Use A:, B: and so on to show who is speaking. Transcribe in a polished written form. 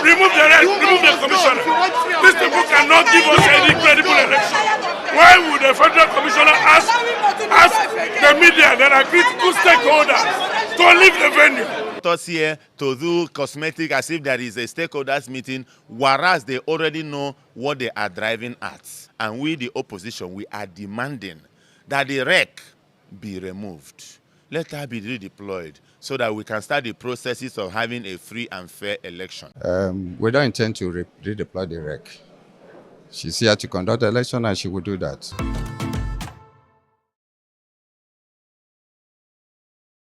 A: Remove the rest, remove the commissioner. These people cannot give us any credible election. Why would the federal commissioner ask the media that are critical stakeholders to leave the venue?
B: Us here to do cosmetic as if there is a stakeholders meeting, whereas they already know what they are driving at. And we, the opposition, we are demanding that the REC be removed. Let her be redeployed so that we can start the processes of having a free and fair election.
C: We don't intend to redeploy the REC. She's here to conduct the election and she will do that.